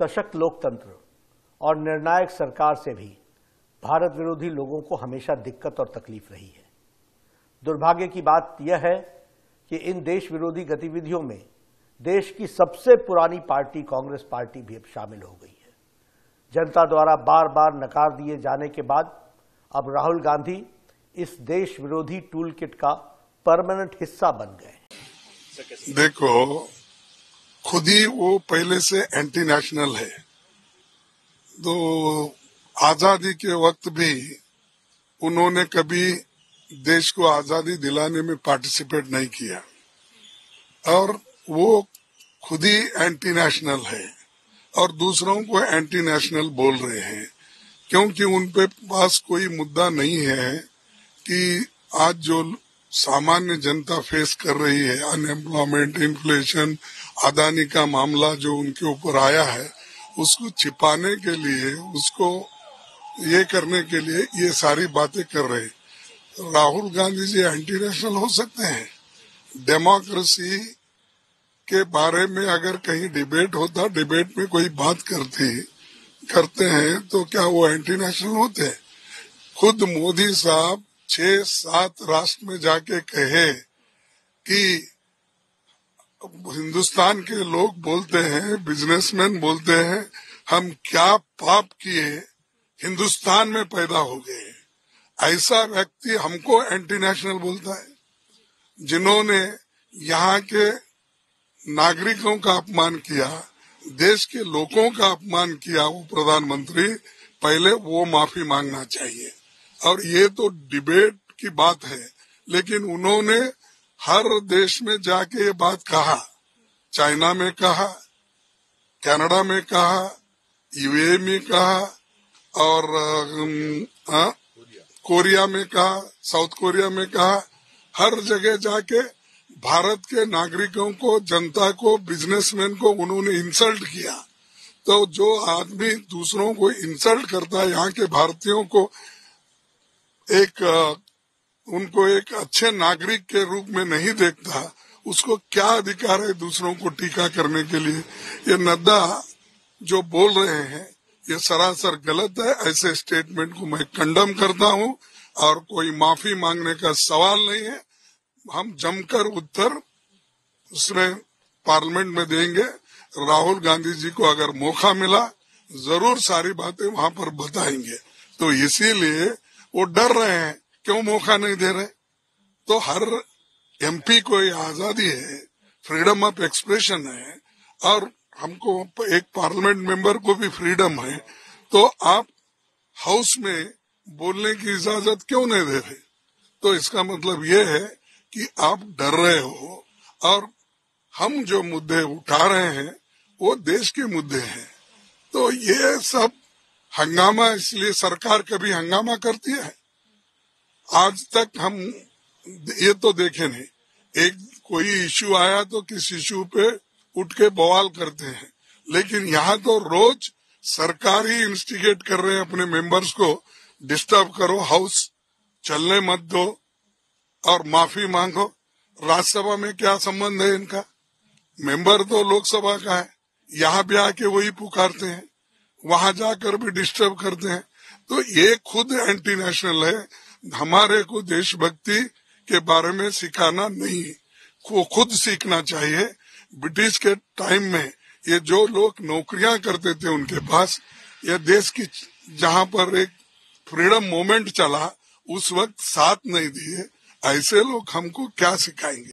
सशक्त लोकतंत्र और निर्णायक सरकार से भी भारत विरोधी लोगों को हमेशा दिक्कत और तकलीफ रही है। दुर्भाग्य की बात यह है कि इन देश विरोधी गतिविधियों में देश की सबसे पुरानी पार्टी कांग्रेस पार्टी भी अब शामिल हो गई है। जनता द्वारा बार बार नकार दिए जाने के बाद अब राहुल गांधी इस देश विरोधी टूल किट का परमानेंट हिस्सा बन गए। देखो, खुद ही वो पहले से एंटी नेशनल है, तो आजादी के वक्त भी उन्होंने कभी देश को आजादी दिलाने में पार्टिसिपेट नहीं किया और वो खुद ही एंटी नेशनल है और दूसरों को एंटी नेशनल बोल रहे हैं, क्योंकि उन पे पास कोई मुद्दा नहीं है कि आज जो सामान्य जनता फेस कर रही है, अनएम्प्लॉयमेंट, इन्फ्लेशन, अदानी का मामला जो उनके ऊपर आया है, उसको छिपाने के लिए, उसको ये करने के लिए ये सारी बातें कर रहे हैं। राहुल गांधी जी एंटी नेशनल हो सकते हैं? डेमोक्रेसी के बारे में अगर कहीं डिबेट होता, डिबेट में कोई बात करते हैं तो क्या वो एंटी नेशनल होते हैं? खुद मोदी साहब 6-7 राष्ट्र में जाके कहे कि हिंदुस्तान के लोग बोलते हैं, बिजनेसमैन बोलते हैं, हम क्या पाप किए, हिंदुस्तान में पैदा हो गए। ऐसा व्यक्ति हमको एंटी नेशनल बोलता है? जिन्होंने यहाँ के नागरिकों का अपमान किया, देश के लोगों का अपमान किया, वो प्रधानमंत्री, पहले वो माफी मांगना चाहिए। और ये तो डिबेट की बात है, लेकिन उन्होंने हर देश में जाके ये बात कहा। चाइना में कहा, कनाडा में कहा, यूएई में कहा और कोरिया में कहा, साउथ कोरिया में कहा। हर जगह जाके भारत के नागरिकों को, जनता को, बिजनेसमैन को उन्होंने इंसल्ट किया। तो जो आदमी दूसरों को इंसल्ट करता है, यहाँ के भारतीयों को उनको एक अच्छे नागरिक के रूप में नहीं देखता, उसको क्या अधिकार है दूसरों को टीका करने के लिए? ये नड्डा जो बोल रहे हैं ये सरासर गलत है। ऐसे स्टेटमेंट को मैं कंडम करता हूँ और कोई माफी मांगने का सवाल नहीं है। हम जमकर उत्तर उसमें पार्लियामेंट में देंगे। राहुल गांधी जी को अगर मौका मिला जरूर सारी बातें वहां पर बताएंगे। तो इसीलिए वो डर रहे हैं, क्यों मौका नहीं दे रहे? तो हर एमपी को ये आजादी है, फ्रीडम ऑफ एक्सप्रेशन है और हमको एक पार्लियामेंट मेंबर को भी फ्रीडम है। तो आप हाउस में बोलने की इजाजत क्यों नहीं दे रहे? तो इसका मतलब ये है कि आप डर रहे हो और हम जो मुद्दे उठा रहे हैं वो देश के मुद्दे हैं। तो ये सब हंगामा, इसलिए सरकार कभी हंगामा करती है? आज तक हम ये तो देखे नहीं, एक कोई इश्यू आया तो किस इश्यू पे उठ के बवाल करते हैं, लेकिन यहाँ तो रोज सरकार ही इंस्टिगेट कर रहे हैं अपने मेंबर्स को, डिस्टर्ब करो, हाउस चलने मत दो और माफी मांगो। राज्यसभा में क्या संबंध है इनका? मेंबर तो लोकसभा का है, यहाँ भी आके वही पुकारते हैं, वहां जाकर भी डिस्टर्ब करते हैं। तो ये खुद एंटी नेशनल है। हमारे को देशभक्ति के बारे में सिखाना नहीं, को खुद सीखना चाहिए। ब्रिटिश के टाइम में ये जो लोग नौकरियां करते थे उनके पास, ये देश की जहां पर एक फ्रीडम मूवमेंट चला उस वक्त साथ नहीं दिए। ऐसे लोग हमको क्या सिखाएंगे?